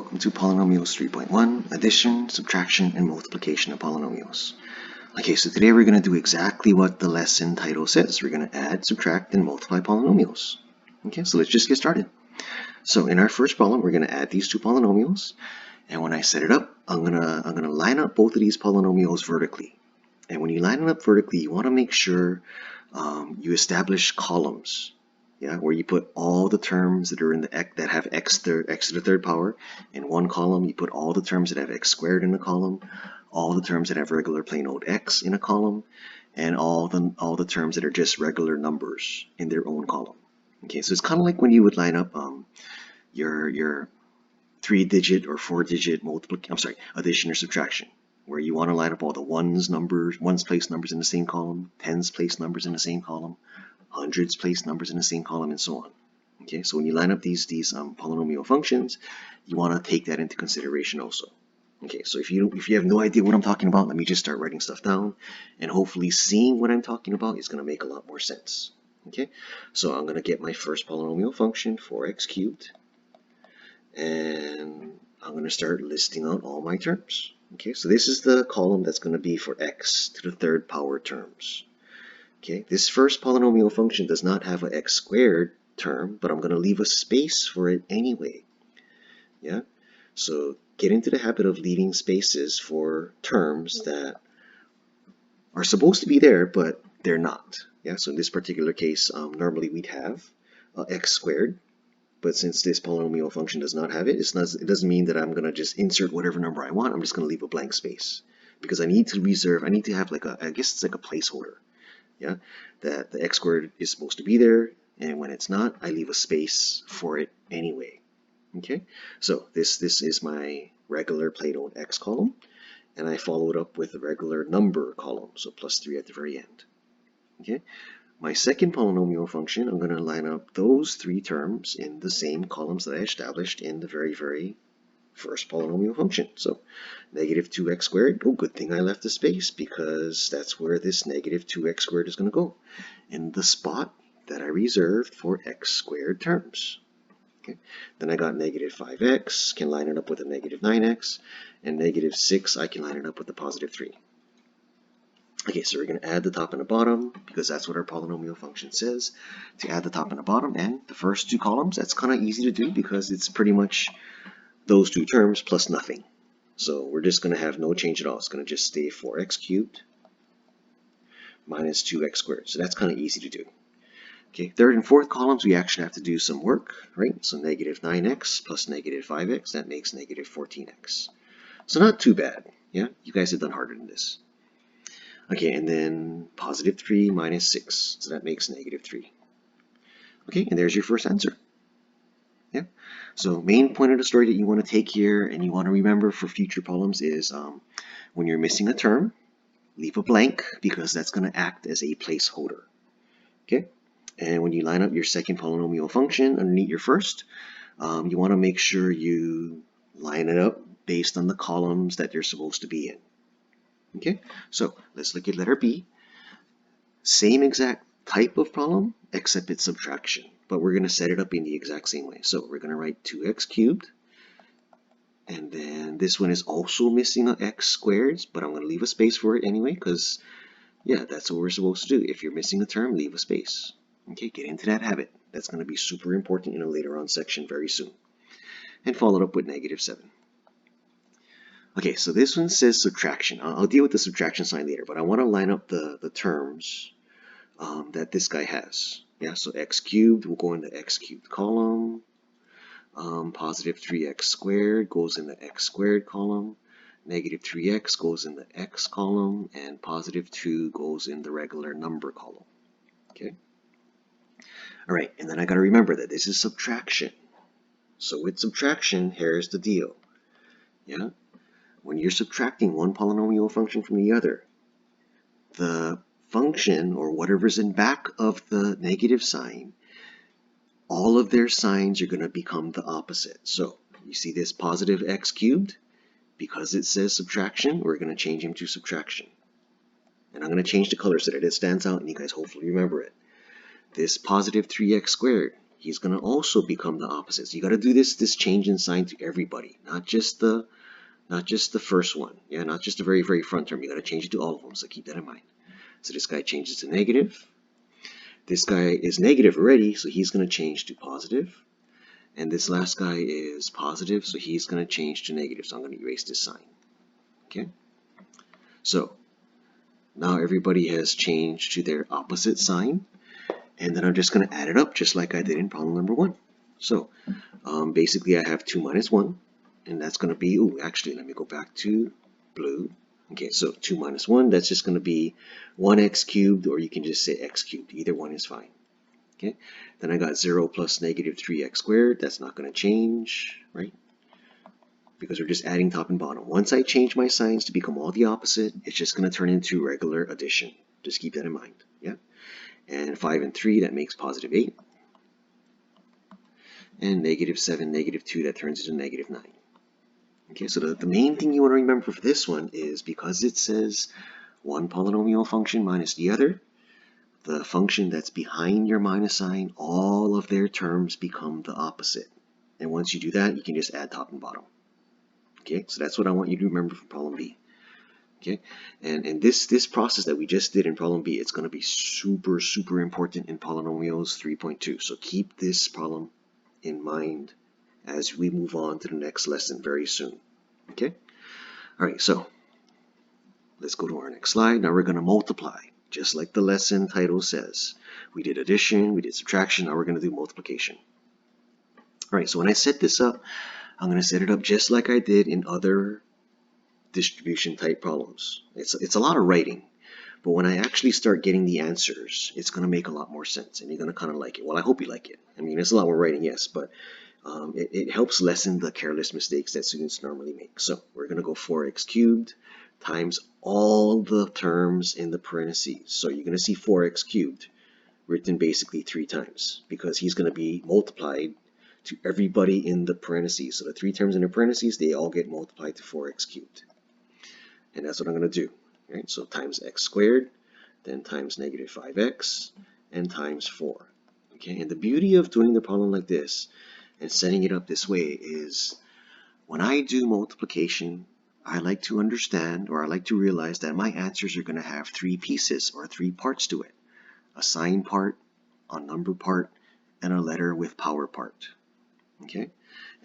welcome to Polynomials 3.1, addition, subtraction, and multiplication of polynomials. Okay, so today we're going to do exactly what the lesson title says. We're going to add, subtract, and multiply polynomials. Okay, so let's just get started. So in our first problem, we're going to add these two polynomials, and when I set it up, I'm gonna line up both of these polynomials vertically. And when you line it up vertically, you want to make sure you establish columns. Yeah, where you put all the terms that are in the that have x to the third power in one column. You put all the terms that have x squared in a column, all the terms that have regular plain old x in a column, and all the terms that are just regular numbers in their own column. Okay, so it's kind of like when you would line up your 3-digit or 4-digit addition or subtraction, where you want to line up all the ones place numbers in the same column, tens place numbers in the same column, hundreds place numbers in the same column, and so on. Okay, so when you line up these polynomial functions, you want to take that into consideration also. Okay, so if you have no idea what I'm talking about, let me just start writing stuff down, and hopefully seeing what I'm talking about is going to make a lot more sense. Okay, so I'm going to get my first polynomial function, 4x cubed, and I'm going to start listing out all my terms. Okay, so this is the column that's going to be for x to the third power terms. Okay, this first polynomial function does not have an x squared term, but I'm going to leave a space for it anyway. Yeah, so get into the habit of leaving spaces for terms that are supposed to be there, but they're not. Yeah, so in this particular case, normally we'd have x squared, but since this polynomial function does not have it, it doesn't mean that I'm going to just insert whatever number I want. I'm just going to leave a blank space because I need to have like I guess it's like a placeholder. Yeah, that the x squared is supposed to be there, and when it's not, I leave a space for it anyway. Okay, so this is my regular plain old x column, and I follow it up with a regular number column, so plus 3 at the very end. Okay, my second polynomial function, I'm going to line up those 3 terms in the same columns that I established in the very first polynomial function. So negative 2x squared, oh, good thing I left a space because that's where this negative 2x squared is going to go, in the spot that I reserved for x squared terms. Okay. Then I got negative 5x, can line it up with a negative 9x, and negative 6, I can line it up with a positive 3. Okay, so we're going to add the top and the bottom because that's what our polynomial function says, to add the top and the bottom. And the first 2 columns, that's kind of easy to do because it's pretty much those 2 terms plus nothing. So we're just going to have no change at all. It's going to just stay 4x cubed minus 2x squared. So that's kind of easy to do. Okay, third and fourth columns, we actually have to do some work, right? So negative 9x plus negative 5x, that makes negative 14x. So not too bad. Yeah, you guys have done harder than this. Okay, and then positive 3 minus 6, so that makes negative 3. Okay, and there's your first answer. Yeah. So main point of the story that you want to take here and you want to remember for future problems is when you're missing a term, leave a blank because that's going to act as a placeholder. Okay. And when you line up your second polynomial function underneath your first, you want to make sure you line it up based on the columns that they're supposed to be in. Okay. So let's look at letter B. Same exact type of problem except it's subtraction. But we're going to set it up in the exact same way. So we're going to write 2x cubed. And then this one is also missing an x squared, but I'm going to leave a space for it anyway because, yeah, that's what we're supposed to do. If you're missing a term, leave a space. Okay, get into that habit. That's going to be super important in a later on section very soon. And followed up with negative 7. Okay, so this one says subtraction. I'll deal with the subtraction sign later, but I want to line up the terms that this guy has. Yeah, so x cubed will go in the x cubed column. Positive 3x squared goes in the x squared column. Negative 3x goes in the x column. And positive 2 goes in the regular number column. Okay. All right, and then I got to remember that this is subtraction. So with subtraction, here's the deal. Yeah, when you're subtracting one polynomial function from the other, the function or whatever's in back of the negative sign, all of their signs are going to become the opposite. So you see this positive x cubed, because it says subtraction, we're going to change him to subtraction. And I'm going to change the color so that it stands out and you guys hopefully remember it. This positive 3x squared, he's going to also become the opposite. So you got to do this change in sign to everybody, not just the first one. Yeah, not just the very, very front term. You got to change it to all of them. So keep that in mind. So this guy changes to negative. This guy is negative already, so he's going to change to positive. And this last guy is positive, so he's going to change to negative. So I'm going to erase this sign. Okay. So now everybody has changed to their opposite sign. And then I'm just going to add it up just like I did in problem number 1. So basically I have 2 minus 1. And that's going to be, actually, let me go back to blue. Okay, so 2 minus 1, that's just going to be 1x cubed, or you can just say x cubed. Either one is fine. Okay, then I got 0 plus negative 3x squared. That's not going to change, right? Because we're just adding top and bottom. Once I change my signs to become all the opposite, it's just going to turn into regular addition. Just keep that in mind. Yeah. And 5 and 3, that makes positive 8. And negative 7, negative 2, that turns into negative 9. Okay, so the main thing you want to remember for this one is because it says one polynomial function minus the other, the function that's behind your minus sign, all of their terms become the opposite. And once you do that, you can just add top and bottom. Okay, so that's what I want you to remember for problem B. Okay, and this process that we just did in problem B, it's going to be super, super important in Polynomials 3.2. So keep this problem in mind as we move on to the next lesson very soon. Okay? All right, so let's go to our next slide. Now we're going to multiply, just like the lesson title says. We did addition, we did subtraction, now we're going to do multiplication. All right, so when I set this up, I'm going to set it up just like I did in other distribution type problems. It's a lot of writing, but when I actually start getting the answers, it's going to make a lot more sense, and you're going to kind of like it. Well, I hope you like it. I mean, it's a lot more writing, yes, but it helps lessen the careless mistakes that students normally make. So we're going to go 4x cubed times all the terms in the parentheses. So you're going to see 4x cubed written basically 3 times because he's going to be multiplied to everybody in the parentheses. So the 3 terms in the parentheses, they all get multiplied to 4x cubed. And that's what I'm going to do. Right? So times x squared, then times negative 5x, and times 4. Okay, and the beauty of doing the problem like this and setting it up this way is when I do multiplication, I like to understand, or I like to realize that my answers are going to have 3 pieces or 3 parts to it. A sign part, a number part, and a letter with power part. Okay?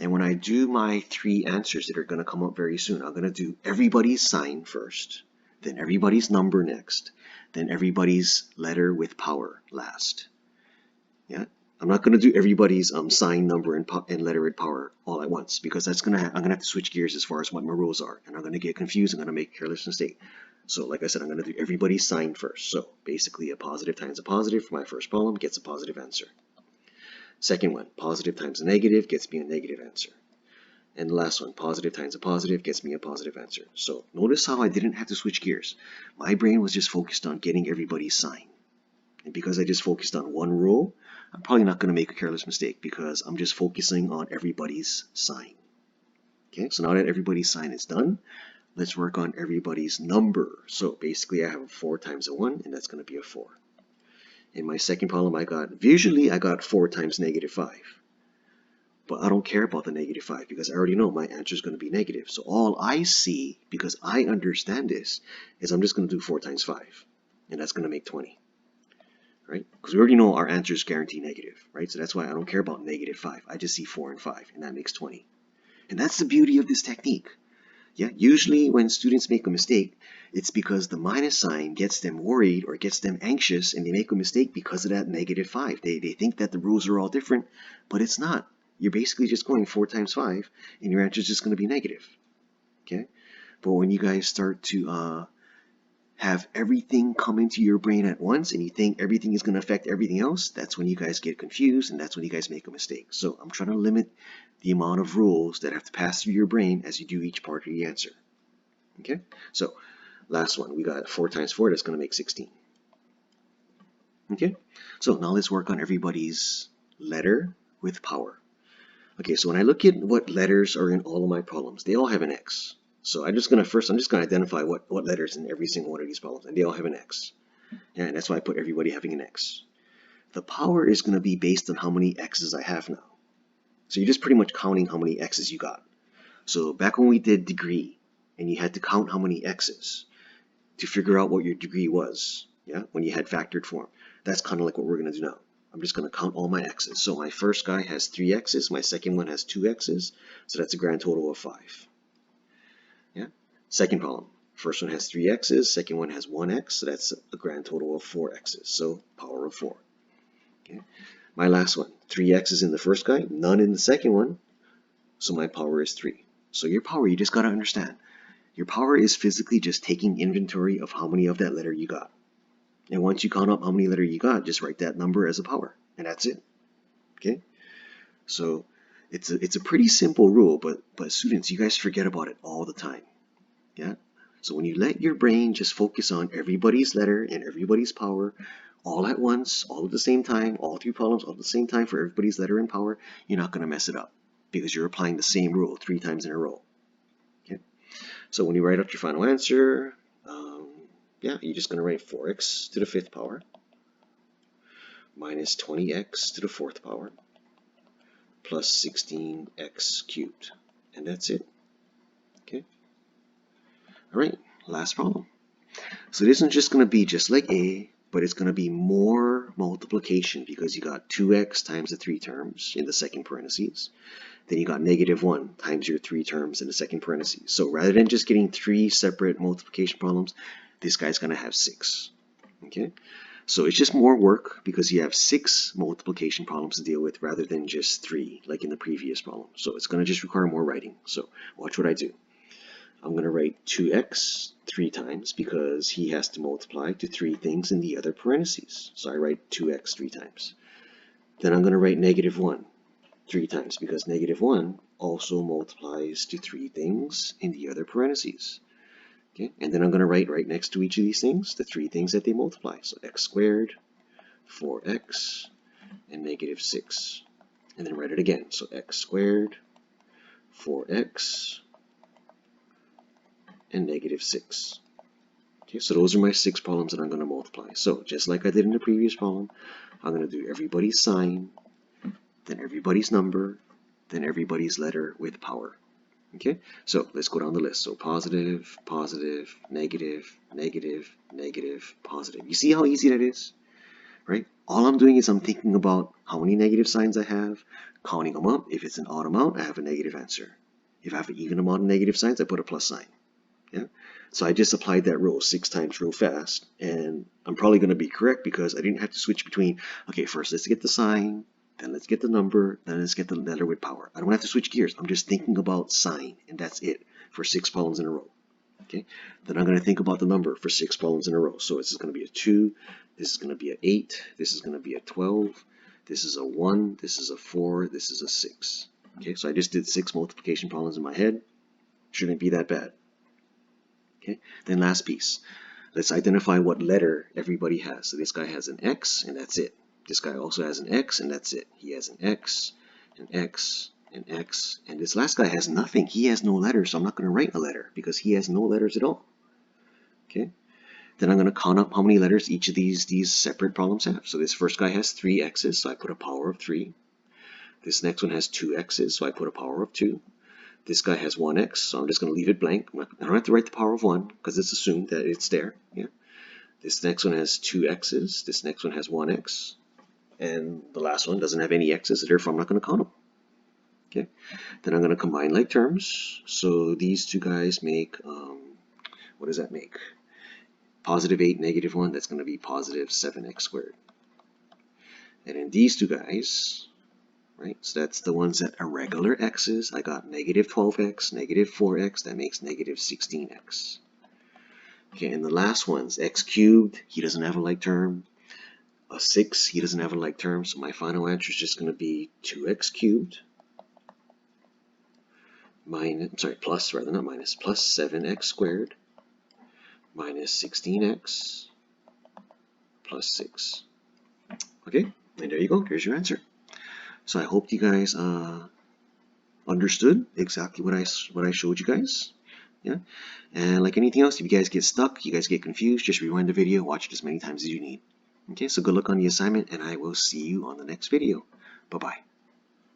And when I do my 3 answers that are going to come up very soon, I'm going to do everybody's sign first, then everybody's number next, then everybody's letter with power last. Yeah? I'm not going to do everybody's sign, number, and letter with power all at once because that's I'm going to have to switch gears as far as what my rules are, and I'm going to get confused. I'm going to make a careless mistake. So like I said, I'm going to do everybody's sign first. So basically a positive times a positive for my first problem gets a positive answer. Second one, positive times a negative gets me a negative answer. And the last one, positive times a positive gets me a positive answer. So notice how I didn't have to switch gears. My brain was just focused on getting everybody's sign. And because I just focused on one rule, I'm probably not going to make a careless mistake because I'm just focusing on everybody's sign. Okay, so now that everybody's sign is done, let's work on everybody's number. So basically I have 4 times a 1, and that's going to be a 4. In my second problem, visually I got 4 times negative 5. But I don't care about the negative 5 because I already know my answer is going to be negative. So all I see, because I understand this, is I'm just going to do 4 times 5. And that's going to make 20. Right? Because we already know our answer is guaranteed negative. Right? So that's why I don't care about negative 5. I just see 4 and 5. And that makes 20. And that's the beauty of this technique. Yeah, usually when students make a mistake, it's because the minus sign gets them worried or gets them anxious, and they make a mistake because of that negative 5. They think that the rules are all different, but it's not. You're basically just going 4 times 5, and your answer is just going to be negative. Okay? But when you guys start to have everything come into your brain at once, and you think everything is going to affect everything else, that's when you guys get confused, and that's when you guys make a mistake. So I'm trying to limit the amount of rules that have to pass through your brain as you do each part of the answer. Okay? So last one, we got 4 times 4, that's going to make 16. Okay? So now let's work on everybody's letter with power. Okay, so when I look at what letters are in all of my problems, they all have an X. So I'm just going to identify what letters in every single one of these problems, and they all have an X. And that's why I put everybody having an X. the power is going to be based on how many x's I have now. So you're just pretty much counting how many x's you got. So back when we did degree, and you had to count how many x's to figure out what your degree was, yeah, when you had factored form. That's kind of like what we're going to do now. I'm just going to count all my x's. So my first guy has 3 x's, my second one has 2 x's, so that's a grand total of 5. Yeah. Second column, first one has 3 x's, second one has 1 x, so that's a grand total of 4 x's, so power of 4. Okay. My last one, 3 x's in the first guy, none in the second one, so my power is 3. So your power, you just got to understand, your power is physically just taking inventory of how many of that letter you got. And once you count up how many letters you got, just write that number as a power, and that's it. Okay? So it's a pretty simple rule, but students, you guys forget about it all the time. Yeah? So when you let your brain just focus on everybody's letter and everybody's power all at once, all at the same time, all 3 problems all at the same time for everybody's letter and power, you're not going to mess it up because you're applying the same rule 3 times in a row. Okay? So when you write out your final answer, yeah, you're just going to write 4x to the 5th power minus 20x to the 4th power plus 16x cubed. And that's it. Okay? All right, last problem. So this one's just going to be just like A, but it's going to be more multiplication because you got 2x times the 3 terms in the second parentheses. Then you got -1 times your 3 terms in the second parentheses. So rather than just getting 3 separate multiplication problems, this guy's going to have 6. Okay? So it's just more work because you have 6 multiplication problems to deal with rather than just 3 like in the previous problem. So it's going to just require more writing. So watch what I do. I'm going to write 2x 3 times because he has to multiply to 3 things in the other parentheses. So I write 2x 3 times. Then I'm going to write -1 3 times because -1 also multiplies to 3 things in the other parentheses. Okay, and then I'm going to write right next to each of these things the 3 things that they multiply. So x squared, 4x, and -6. And then write it again. So x squared, 4x, and -6. Okay, so those are my 6 problems that I'm going to multiply. So just like I did in the previous problem, I'm going to do everybody's sign, then everybody's number, then everybody's letter with power. Okay, so let's go down the list. So positive, positive, negative, negative, negative, positive. You see how easy that is, right? All I'm doing is I'm thinking about how many negative signs I have, counting them up. If it's an odd amount, I have a negative answer. If I have an even amount of negative signs, I put a plus sign. Yeah. So I just applied that rule 6 times real fast, and I'm probably going to be correct because I didn't have to switch between, okay, first let's get the sign, then let's get the number, then let's get the letter with power. I don't have to switch gears. I'm just thinking about sign, and that's it for 6 problems in a row. Okay. Then I'm going to think about the number for 6 problems in a row. So this is going to be a 2, this is going to be an 8, this is going to be a 12, this is a 1, this is a 4, this is a 6. Okay, so I just did 6 multiplication problems in my head. Shouldn't be that bad. Okay, then last piece. Let's identify what letter everybody has. So this guy has an X, and that's it. This guy also has an X, and that's it. He has an X, an X, an X, and this last guy has nothing. He has no letters, so I'm not going to write a letter because he has no letters at all. Okay. Then I'm going to count up how many letters each of these separate problems have. So this first guy has 3 X's, so I put a power of 3. This next one has 2 X's, so I put a power of 2. This guy has 1x, so I'm just going to leave it blank. I don't have to write the power of 1 because it's assumed that it's there. Yeah. This next one has 2 x's. This next one has 1x. And the last one doesn't have any x's, so therefore I'm not going to count them. Okay. Then I'm going to combine like terms. So these two guys make, what does that make? Positive 8, -1, that's going to be positive 7x squared. And then these two guys, right? So that's the ones that are regular x's. I got -12x, -4x, that makes -16x. Okay, and the last one's x cubed, he doesn't have a like term. A 6, he doesn't have a like term, so my final answer is just going to be 2x cubed plus 7x squared minus 16x plus 6. Okay, and there you go, here's your answer. So I hope you guys understood exactly what I showed you guys. Yeah, and like anything else, if you guys get stuck, you guys get confused, just rewind the video, watch it as many times as you need. Okay, so good luck on the assignment, and I will see you on the next video. Bye-bye.